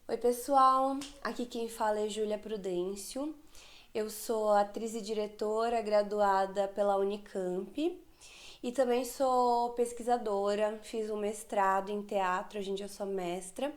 Oi, pessoal! Aqui quem fala é Júlia Prudêncio. Eu sou atriz e diretora graduada pela Unicamp e também sou pesquisadora. Fiz um mestrado em teatro, hoje em dia eu sou mestra,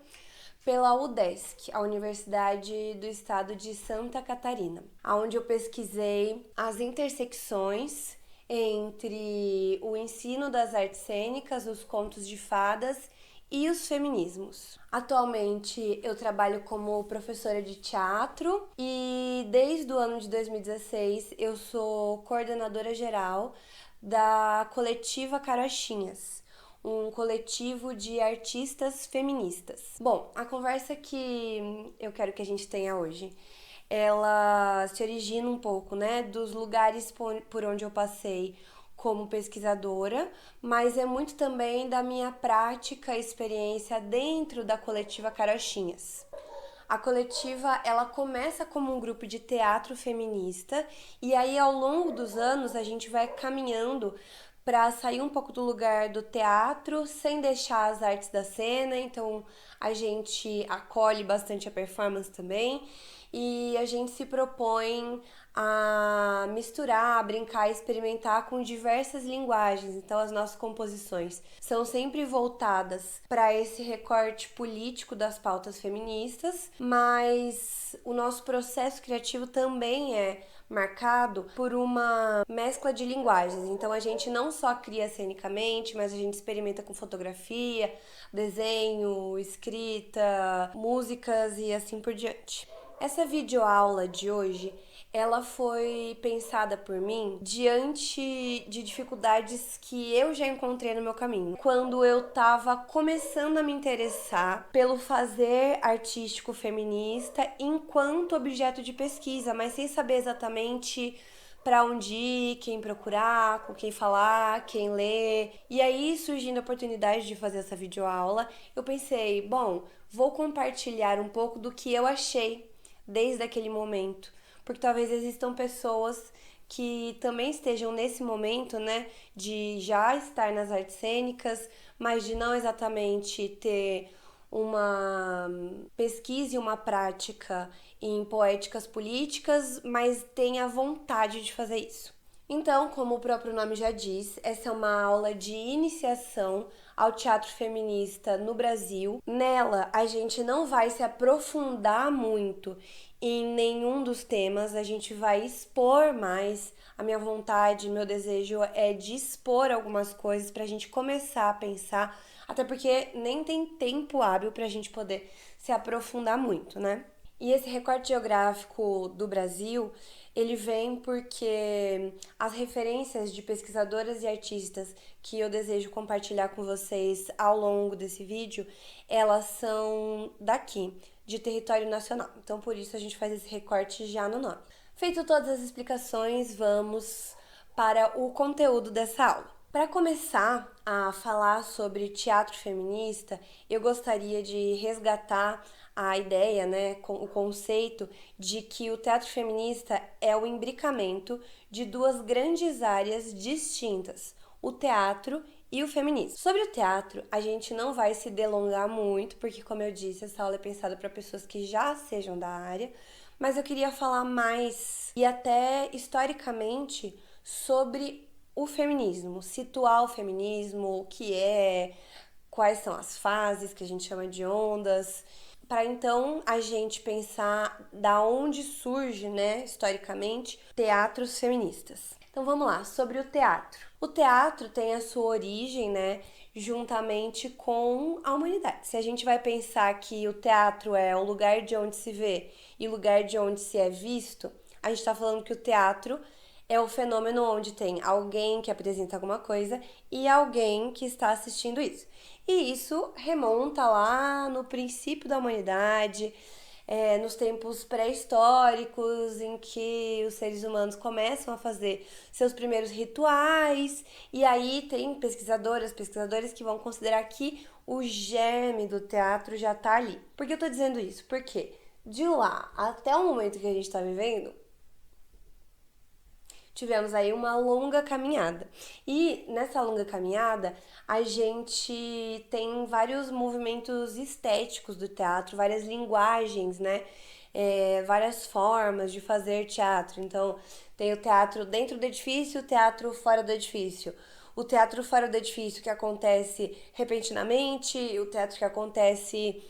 pela UDESC, a Universidade do Estado de Santa Catarina, onde eu pesquisei as intersecções entre o ensino das artes cênicas, os contos de fadas e os feminismos. Atualmente eu trabalho como professora de teatro e desde o ano de 2016 eu sou coordenadora geral da coletiva Carochinhas, um coletivo de artistas feministas. Bom, a conversa que eu quero que a gente tenha hoje, ela se origina um pouco, né, dos lugares por onde eu passei como pesquisadora, mas é muito também da minha prática e experiência dentro da coletiva Carochinhas. A coletiva, ela começa como um grupo de teatro feminista e aí ao longo dos anos a gente vai caminhando para sair um pouco do lugar do teatro sem deixar as artes da cena, então a gente acolhe bastante a performance também e a gente se propõe a misturar, a brincar, experimentar com diversas linguagens. Então as nossas composições são sempre voltadas para esse recorte político das pautas feministas, mas o nosso processo criativo também é marcado por uma mescla de linguagens. Então a gente não só cria cenicamente, mas a gente experimenta com fotografia, desenho, escrita, músicas e assim por diante. Essa videoaula de hoje, ela foi pensada por mim diante de dificuldades que eu já encontrei no meu caminho. Quando eu estava começando a me interessar pelo fazer artístico feminista enquanto objeto de pesquisa, mas sem saber exatamente para onde ir, quem procurar, com quem falar, quem ler. E aí, surgindo a oportunidade de fazer essa videoaula, eu pensei, bom, vou compartilhar um pouco do que eu achei desde aquele momento, porque talvez existam pessoas que também estejam nesse momento, né, de já estar nas artes cênicas, mas de não exatamente ter uma pesquisa e uma prática em poéticas políticas, mas tem a vontade de fazer isso. Então, como o próprio nome já diz, essa é uma aula de iniciação ao teatro feminista no Brasil. Nela, a gente não vai se aprofundar muito em nenhum dos temas, a gente vai expor mais. A minha vontade, meu desejo é de expor algumas coisas para a gente começar a pensar, até porque nem tem tempo hábil para a gente poder se aprofundar muito, né? E esse recorte geográfico do Brasil, ele vem porque as referências de pesquisadoras e artistas que eu desejo compartilhar com vocês ao longo desse vídeo, elas são daqui, de território nacional. Então, por isso a gente faz esse recorte já no nome. Feito todas as explicações, vamos para o conteúdo dessa aula. Para começar a falar sobre teatro feminista, eu gostaria de resgatar a ideia, né, o conceito de que o teatro feminista é o imbricamento de duas grandes áreas distintas, o teatro e o feminismo. Sobre o teatro, a gente não vai se delongar muito, porque, como eu disse, essa aula é pensada para pessoas que já sejam da área, mas eu queria falar mais e até historicamente sobre o feminismo, situar o feminismo, o que é, quais são as fases que a gente chama de ondas, para então a gente pensar da onde surge, né, historicamente, teatros feministas. Então vamos lá, sobre o teatro. O teatro tem a sua origem, né, juntamente com a humanidade. Se a gente vai pensar que o teatro é o lugar de onde se vê e o lugar de onde se é visto, a gente está falando que o teatro é o fenômeno onde tem alguém que apresenta alguma coisa e alguém que está assistindo isso. E isso remonta lá no princípio da humanidade, nos tempos pré-históricos, em que os seres humanos começam a fazer seus primeiros rituais, e aí tem pesquisadores que vão considerar que o germe do teatro já está ali. Por que eu estou dizendo isso? Porque de lá até o momento que a gente está vivendo, tivemos aí uma longa caminhada. E nessa longa caminhada, a gente tem vários movimentos estéticos do teatro, várias linguagens, né? Várias formas de fazer teatro. Então, tem o teatro dentro do edifício, o teatro fora do edifício. O teatro fora do edifício que acontece repentinamente, o teatro que acontece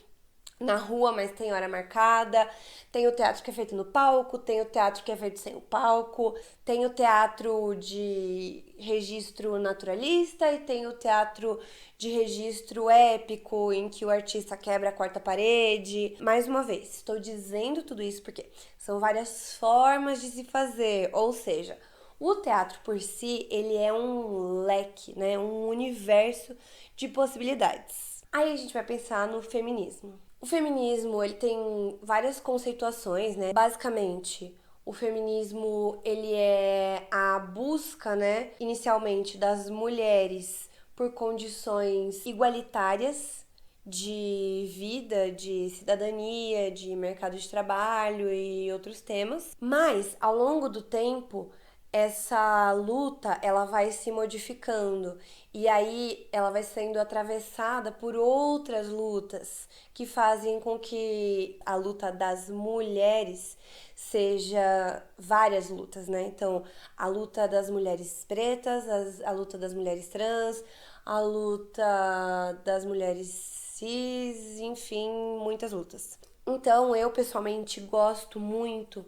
na rua, mas tem hora marcada. Tem o teatro que é feito no palco, tem o teatro que é feito sem o palco, tem o teatro de registro naturalista e tem o teatro de registro épico, em que o artista quebra a quarta parede. Mais uma vez, estou dizendo tudo isso porque são várias formas de se fazer, ou seja, o teatro por si, ele é um leque, né? Um universo de possibilidades. Aí a gente vai pensar no feminismo. O feminismo, ele tem várias conceituações, né? Basicamente, o feminismo, ele é a busca, né, inicialmente das mulheres por condições igualitárias de vida, de cidadania, de mercado de trabalho e outros temas. Mas, ao longo do tempo, essa luta ela vai se modificando e aí ela vai sendo atravessada por outras lutas que fazem com que a luta das mulheres seja várias lutas, né? Então, a luta das mulheres pretas, a luta das mulheres trans, a luta das mulheres cis, enfim, muitas lutas. Então, eu pessoalmente gosto muito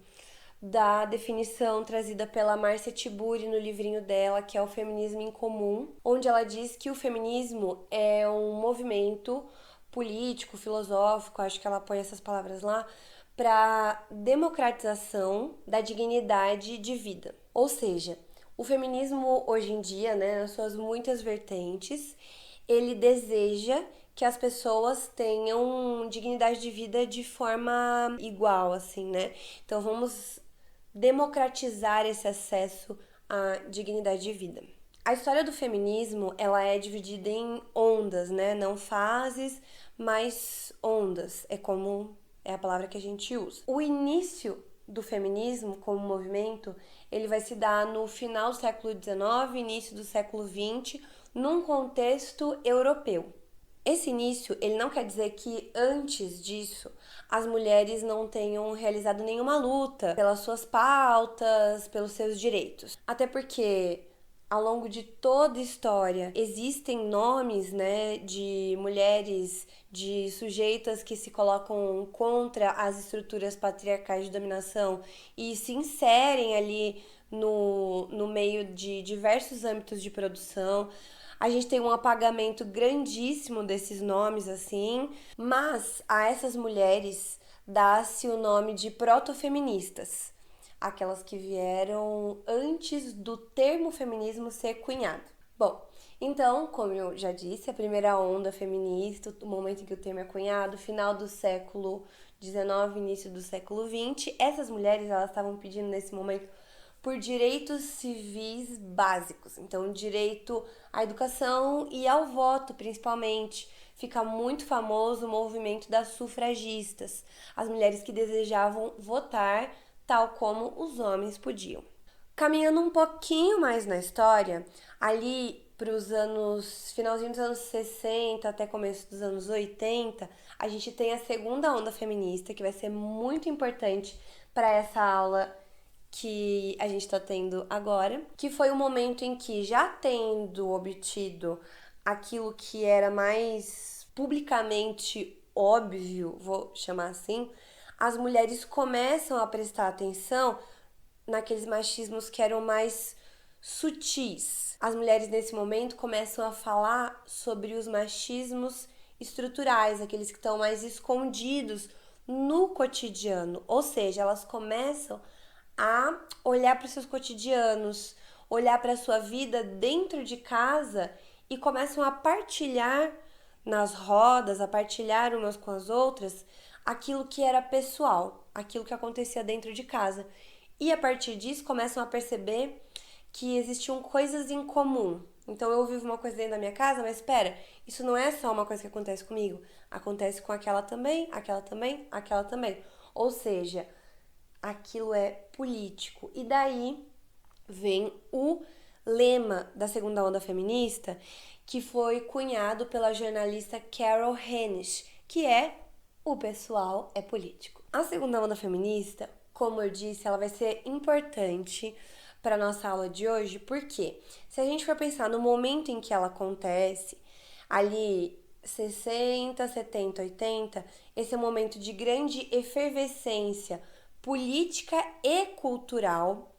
da definição trazida pela Márcia Tiburi no livrinho dela, que é o Feminismo em Comum, onde ela diz que o feminismo é um movimento político, filosófico, acho que ela põe essas palavras lá, para democratização da dignidade de vida. Ou seja, o feminismo hoje em dia, né, nas suas muitas vertentes, ele deseja que as pessoas tenham dignidade de vida de forma igual, assim, né? Então vamos democratizar esse acesso à dignidade de vida. A história do feminismo, ela é dividida em ondas, né? Não fases, mas ondas. É a palavra que a gente usa. O início do feminismo como movimento, ele vai se dar no final do século XIX, início do século XX, num contexto europeu. Esse início, ele não quer dizer que antes disso as mulheres não tenham realizado nenhuma luta pelas suas pautas, pelos seus direitos. Até porque ao longo de toda a história existem nomes, né, de mulheres, de sujeitas que se colocam contra as estruturas patriarcais de dominação e se inserem ali no meio de diversos âmbitos de produção. A gente tem um apagamento grandíssimo desses nomes, assim, mas a essas mulheres dá-se o nome de protofeministas, aquelas que vieram antes do termo feminismo ser cunhado. Bom, então, como eu já disse, a primeira onda feminista, o momento em que o termo é cunhado, final do século XIX, início do século XX, essas mulheres elas estavam pedindo nesse momento por direitos civis básicos. Então, direito à educação e ao voto, principalmente. Fica muito famoso o movimento das sufragistas, as mulheres que desejavam votar tal como os homens podiam. Caminhando um pouquinho mais na história, ali para os anos, finalzinho dos anos 60 até começo dos anos 80, a gente tem a segunda onda feminista, que vai ser muito importante para essa aula que a gente está tendo agora, que foi o momento em que, já tendo obtido aquilo que era mais publicamente óbvio, vou chamar assim, as mulheres começam a prestar atenção naqueles machismos que eram mais sutis. As mulheres nesse momento começam a falar sobre os machismos estruturais, aqueles que estão mais escondidos no cotidiano, ou seja, elas começam a olhar para os seus cotidianos, olhar para a sua vida dentro de casa e começam a partilhar nas rodas, a partilhar umas com as outras aquilo que era pessoal, aquilo que acontecia dentro de casa. E a partir disso começam a perceber que existiam coisas em comum. Então eu vivo uma coisa dentro da minha casa, mas espera, isso não é só uma coisa que acontece comigo, acontece com aquela também, aquela também, aquela também. Ou seja, aquilo é político. E daí vem o lema da segunda onda feminista, que foi cunhado pela jornalista Carol Hennish, que é "o pessoal é político". A segunda onda feminista, como eu disse, ela vai ser importante para nossa aula de hoje, porque se a gente for pensar no momento em que ela acontece, ali 60, 70, 80, esse é um momento de grande efervescência política e cultural.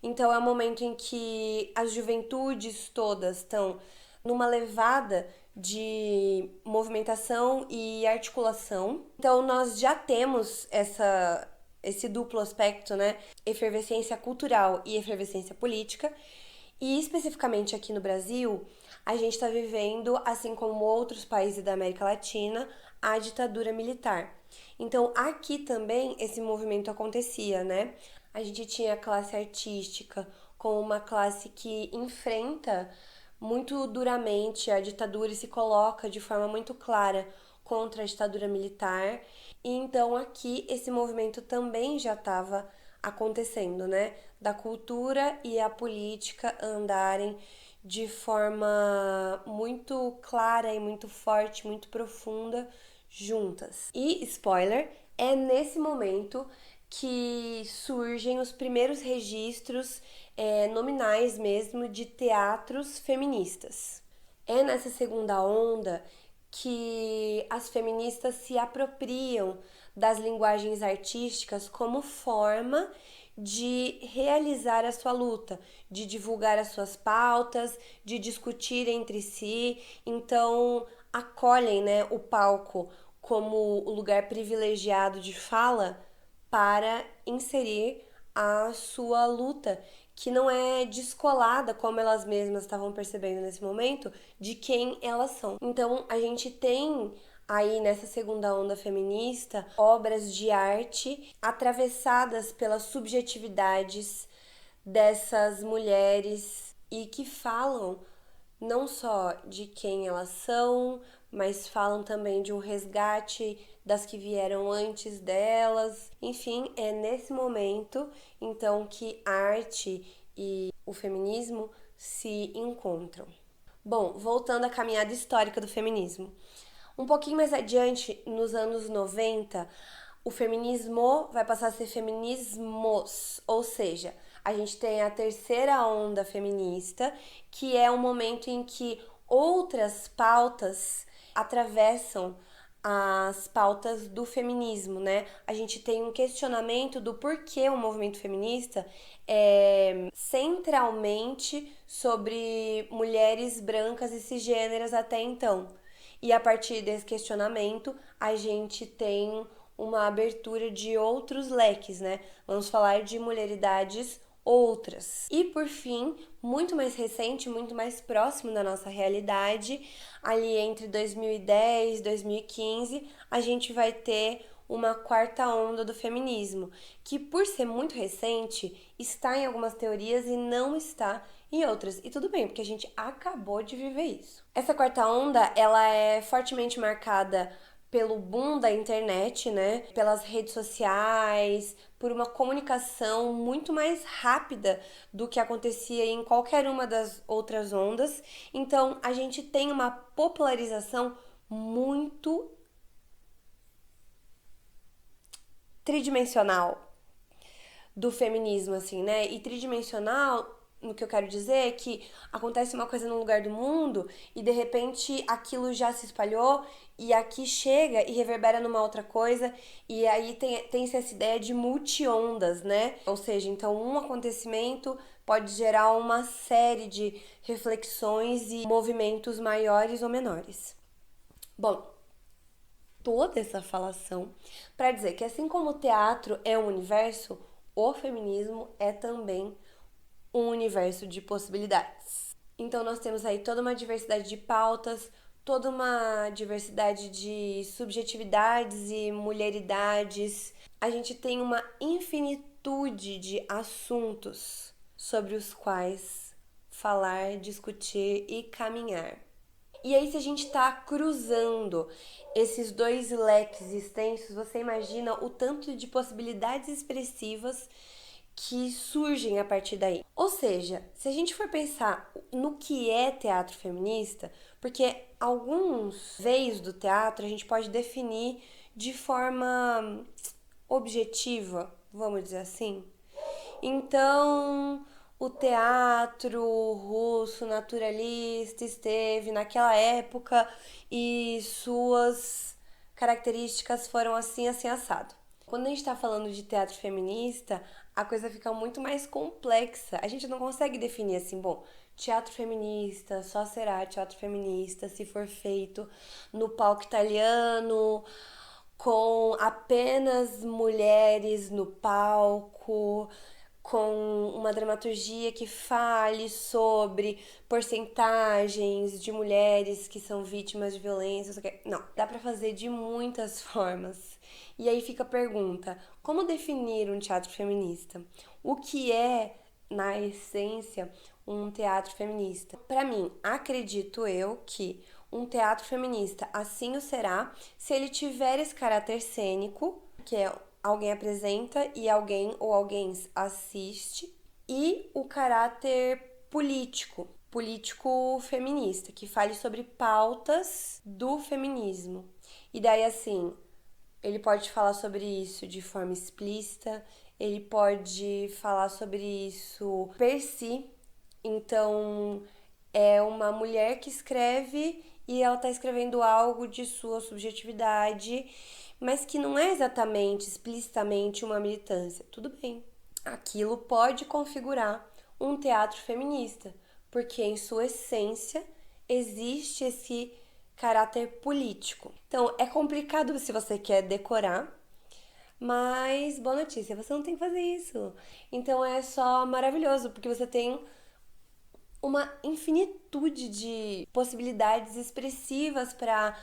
Então é um momento em que as juventudes todas estão numa levada de movimentação e articulação. Então nós já temos esse duplo aspecto, né? Efervescência cultural e efervescência política. E especificamente aqui no Brasil, a gente está vivendo, assim como outros países da América Latina, a ditadura militar. Então aqui também esse movimento acontecia, né? A gente tinha a classe artística como uma classe que enfrenta muito duramente a ditadura e se coloca de forma muito clara contra a ditadura militar. E então aqui esse movimento também já estava acontecendo, né? Da cultura e a política andarem de forma muito clara e muito forte, muito profunda juntas. E spoiler, é nesse momento que surgem os primeiros registros nominais mesmo de teatros feministas. É nessa segunda onda que as feministas se apropriam das linguagens artísticas como forma de realizar a sua luta, de divulgar as suas pautas, de discutir entre si. Então, acolhem, né, o palco como o lugar privilegiado de fala para inserir a sua luta, que não é descolada, como elas mesmas estavam percebendo nesse momento, de quem elas são. Então, a gente tem aí nessa segunda onda feminista obras de arte atravessadas pelas subjetividades dessas mulheres e que falam não só de quem elas são, mas falam também de um resgate das que vieram antes delas. Enfim, é nesse momento, então, que a arte e o feminismo se encontram. Bom, voltando à caminhada histórica do feminismo. Um pouquinho mais adiante, nos anos 90, o feminismo vai passar a ser feminismos, ou seja, a gente tem a terceira onda feminista, que é um momento em que outras pautas atravessam as pautas do feminismo, né? A gente tem um questionamento do porquê o movimento feminista é centralmente sobre mulheres brancas e cisgêneras até então. E a partir desse questionamento, a gente tem uma abertura de outros leques, né? Vamos falar de mulheridades outras. E por fim, muito mais recente, muito mais próximo da nossa realidade, ali entre 2010 e 2015, a gente vai ter uma quarta onda do feminismo, que por ser muito recente, está em algumas teorias e não está em outras. E tudo bem, porque a gente acabou de viver isso. Essa quarta onda, ela é fortemente marcada pelo boom da internet, né? Pelas redes sociais, por uma comunicação muito mais rápida do que acontecia em qualquer uma das outras ondas. Então, a gente tem uma popularização muito tridimensional do feminismo, assim, né? E tridimensional, no que eu quero dizer é que acontece uma coisa num lugar do mundo e de repente aquilo já se espalhou e aqui chega e reverbera numa outra coisa, e aí tem-se essa ideia de multi-ondas, né? Ou seja, então um acontecimento pode gerar uma série de reflexões e movimentos maiores ou menores. Bom, toda essa falação para dizer que assim como o teatro é um universo, o feminismo é também um universo de possibilidades. Então nós temos aí toda uma diversidade de pautas, toda uma diversidade de subjetividades e mulheridades. A gente tem uma infinitude de assuntos sobre os quais falar, discutir e caminhar. E aí, se a gente está cruzando esses dois leques extensos, você imagina o tanto de possibilidades expressivas que surgem a partir daí. Ou seja, se a gente for pensar no que é teatro feminista, porque alguns veios do teatro a gente pode definir de forma objetiva, vamos dizer assim. Então, o teatro russo naturalista esteve naquela época e suas características foram assim, assim, assado. Quando a gente está falando de teatro feminista, a coisa fica muito mais complexa. A gente não consegue definir assim, bom, teatro feminista só será teatro feminista se for feito no palco italiano, com apenas mulheres no palco, com uma dramaturgia que fale sobre porcentagens de mulheres que são vítimas de violência. Não, dá pra fazer de muitas formas. E aí fica a pergunta: como definir um teatro feminista? O que é, na essência, um teatro feminista? Para mim, acredito eu que um teatro feminista assim o será se ele tiver esse caráter cênico, que é alguém apresenta e alguém ou alguém assiste, e o caráter político, político feminista, que fale sobre pautas do feminismo. E daí, assim, ele pode falar sobre isso de forma explícita, ele pode falar sobre isso per si. Então, é uma mulher que escreve e ela está escrevendo algo de sua subjetividade, mas que não é exatamente, explicitamente uma militância. Tudo bem. Aquilo pode configurar um teatro feminista, porque em sua essência existe esse caráter político. Então, é complicado se você quer decorar, mas boa notícia, você não tem que fazer isso. Então é só maravilhoso, porque você tem uma infinitude de possibilidades expressivas para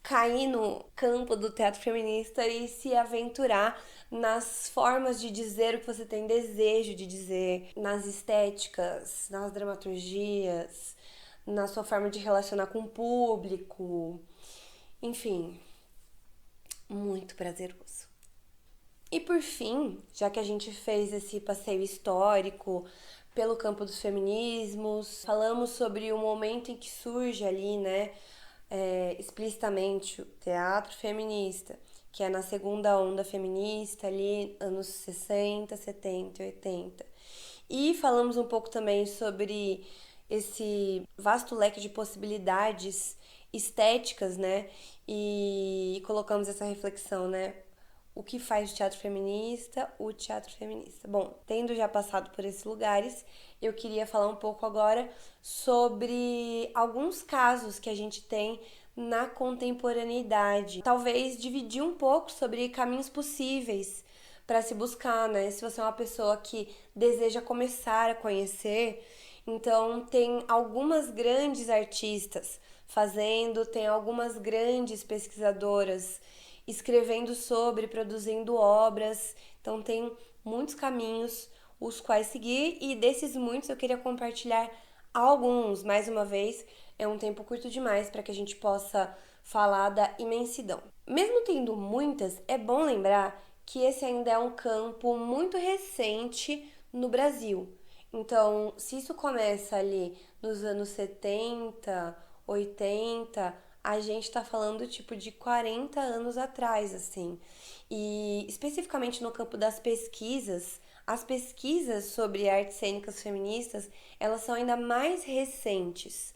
cair no campo do teatro feminista e se aventurar nas formas de dizer o que você tem desejo de dizer, nas estéticas, nas dramaturgias, na sua forma de relacionar com o público. Enfim, muito prazeroso. E por fim, já que a gente fez esse passeio histórico pelo campo dos feminismos, falamos sobre o momento em que surge ali, né, explicitamente o teatro feminista, que é na segunda onda feminista, ali anos 60, 70 e 80. E falamos um pouco também sobre esse vasto leque de possibilidades estéticas, né? E colocamos essa reflexão, né? O que faz o teatro feminista, o teatro feminista. Bom, tendo já passado por esses lugares, eu queria falar um pouco agora sobre alguns casos que a gente tem na contemporaneidade. Talvez dividir um pouco sobre caminhos possíveis para se buscar, né? Se você é uma pessoa que deseja começar a conhecer, então tem algumas grandes artistas fazendo, tem algumas grandes pesquisadoras escrevendo sobre, produzindo obras. Então tem muitos caminhos os quais seguir e desses muitos eu queria compartilhar alguns. Mais uma vez, é um tempo curto demais para que a gente possa falar da imensidão. Mesmo tendo muitas, é bom lembrar que esse ainda é um campo muito recente no Brasil. Então, se isso começa ali nos anos 70, 80, a gente tá falando tipo de 40 anos atrás, assim. E especificamente no campo das pesquisas, as pesquisas sobre artes cênicas feministas, elas são ainda mais recentes.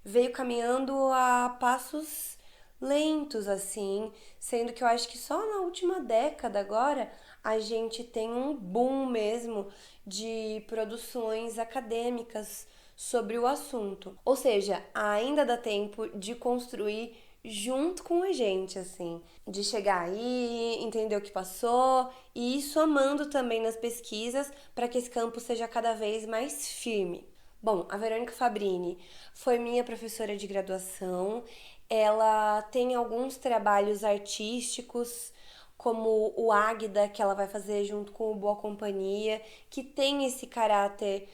Veio caminhando a passos lentos, assim, sendo que eu acho que só na última década agora a gente tem um boom mesmo de produções acadêmicas sobre o assunto. Ou seja, ainda dá tempo de construir junto com a gente, assim, de chegar aí, entender o que passou e ir somando também nas pesquisas para que esse campo seja cada vez mais firme. Bom, a Verônica Fabrini foi minha professora de graduação. Ela tem alguns trabalhos artísticos, como o Águida, que ela vai fazer junto com o Boa Companhia, que tem esse caráter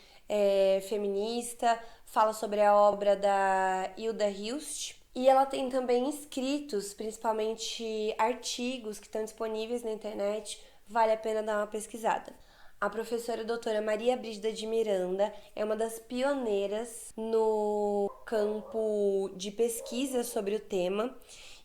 feminista, fala sobre a obra da Hilda Hilst. E ela tem também escritos, principalmente artigos que estão disponíveis na internet, vale a pena dar uma pesquisada. A professora doutora Maria Brígida de Miranda é uma das pioneiras no campo de pesquisa sobre o tema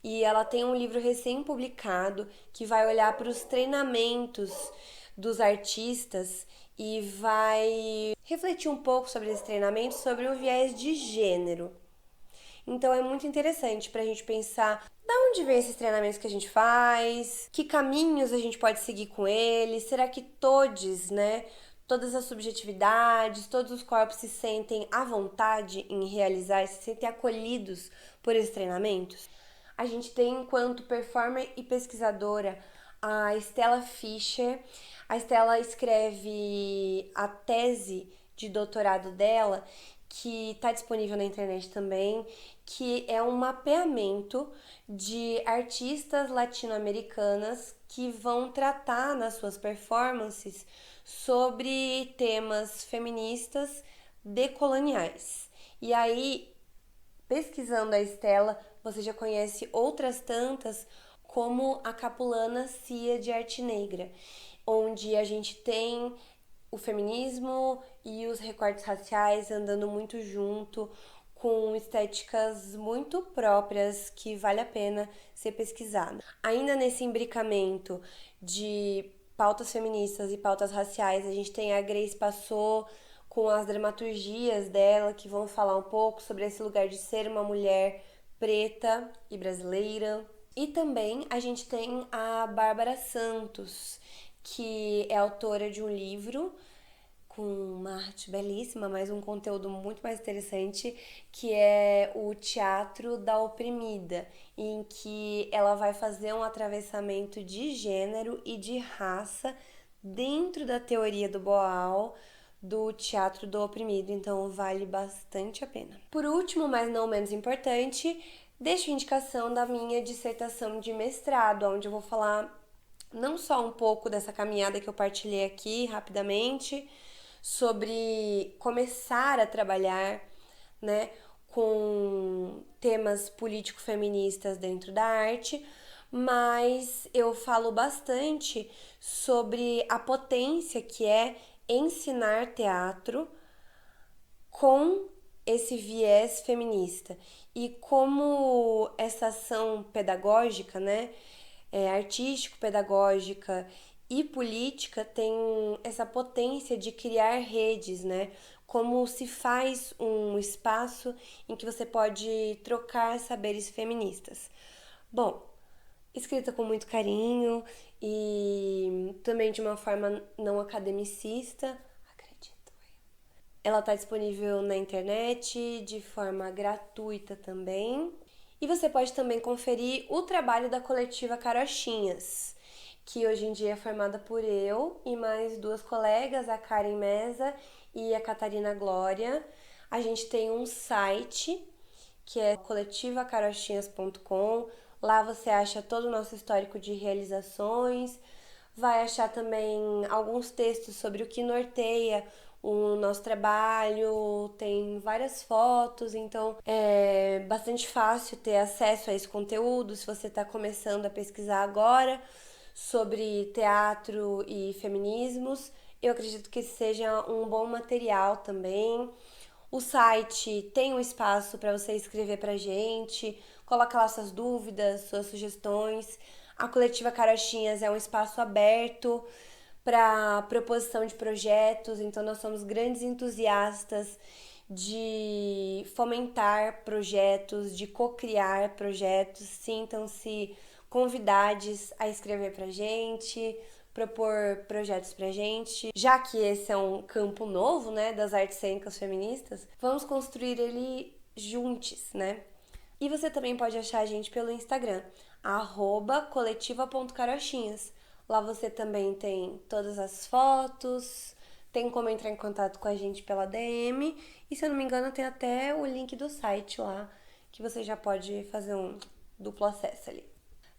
e ela tem um livro recém-publicado que vai olhar para os treinamentos dos artistas e vai refletir um pouco sobre esse treinamento sobre um viés de gênero. Então é muito interessante para a gente pensar da onde vem esses treinamentos que a gente faz, que caminhos a gente pode seguir com eles, será que todos, né? Todas as subjetividades, todos os corpos se sentem à vontade em realizar, se sentem acolhidos por esses treinamentos? A gente tem, enquanto performer e pesquisadora, a Stella Fischer. A Stella escreve a tese de doutorado dela, que está disponível na internet também, que é um mapeamento de artistas latino-americanas que vão tratar nas suas performances sobre temas feministas decoloniais. E aí, pesquisando a Stella, você já conhece outras tantas, como a Capulana Cia de Arte Negra, onde a gente tem o feminismo e os recortes raciais andando muito junto, com estéticas muito próprias que vale a pena ser pesquisada. Ainda nesse imbricamento de pautas feministas e pautas raciais, a gente tem a Grace Passou com as dramaturgias dela, que vão falar um pouco sobre esse lugar de ser uma mulher preta e brasileira. E também a gente tem a Bárbara Santos, que é autora de um livro com uma arte belíssima, mas um conteúdo muito mais interessante, que é o Teatro da Oprimida, em que ela vai fazer um atravessamento de gênero e de raça dentro da teoria do Boal, do Teatro do Oprimido, então vale bastante a pena. Por último, mas não menos importante, deixo a indicação da minha dissertação de mestrado, onde eu vou falar não só um pouco dessa caminhada que eu partilhei aqui rapidamente, sobre começar a trabalhar, né, com temas político-feministas dentro da arte, mas eu falo bastante sobre a potência que é ensinar teatro com esse viés feminista e como essa ação pedagógica, né, artístico-pedagógica e política tem essa potência de criar redes, né? Como se faz um espaço em que você pode trocar saberes feministas. Bom, escrita com muito carinho e também de uma forma não academicista, acredito. Ela está disponível na internet de forma gratuita também. E você pode também conferir o trabalho da coletiva Carochinhas, que hoje em dia é formada por eu e mais duas colegas, a Karen Mesa e a Catarina Glória. A gente tem um site que é coletivacarochinhas.com. Lá você acha todo o nosso histórico de realizações, vai achar também alguns textos sobre o que norteia o nosso trabalho, tem várias fotos, então é bastante fácil ter acesso a esse conteúdo se você está começando a pesquisar agora sobre teatro e feminismos. Eu acredito que seja um bom material também. O site tem um espaço para você escrever pra gente, coloca lá suas dúvidas, suas sugestões. A coletiva Carochinhas é um espaço aberto para proposição de projetos, então nós somos grandes entusiastas de fomentar projetos, de co-criar projetos. Sintam-se convidados a escrever pra gente, propor projetos pra gente. Já que esse é um campo novo, né, das artes cênicas feministas, vamos construir ele juntos, né? E você também pode achar a gente pelo Instagram, @coletiva.carochinhas. Lá você também tem todas as fotos, tem como entrar em contato com a gente pela DM e, se eu não me engano, tem até o link do site lá, que você já pode fazer um duplo acesso ali.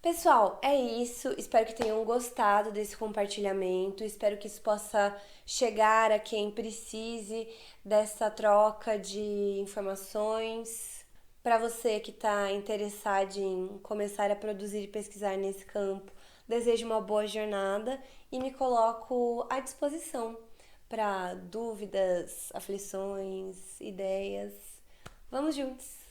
Pessoal, é isso. Espero que tenham gostado desse compartilhamento. Espero que isso possa chegar a quem precise dessa troca de informações. Para você que está interessado em começar a produzir e pesquisar nesse campo, desejo uma boa jornada e me coloco à disposição para dúvidas, aflições, ideias. Vamos juntos!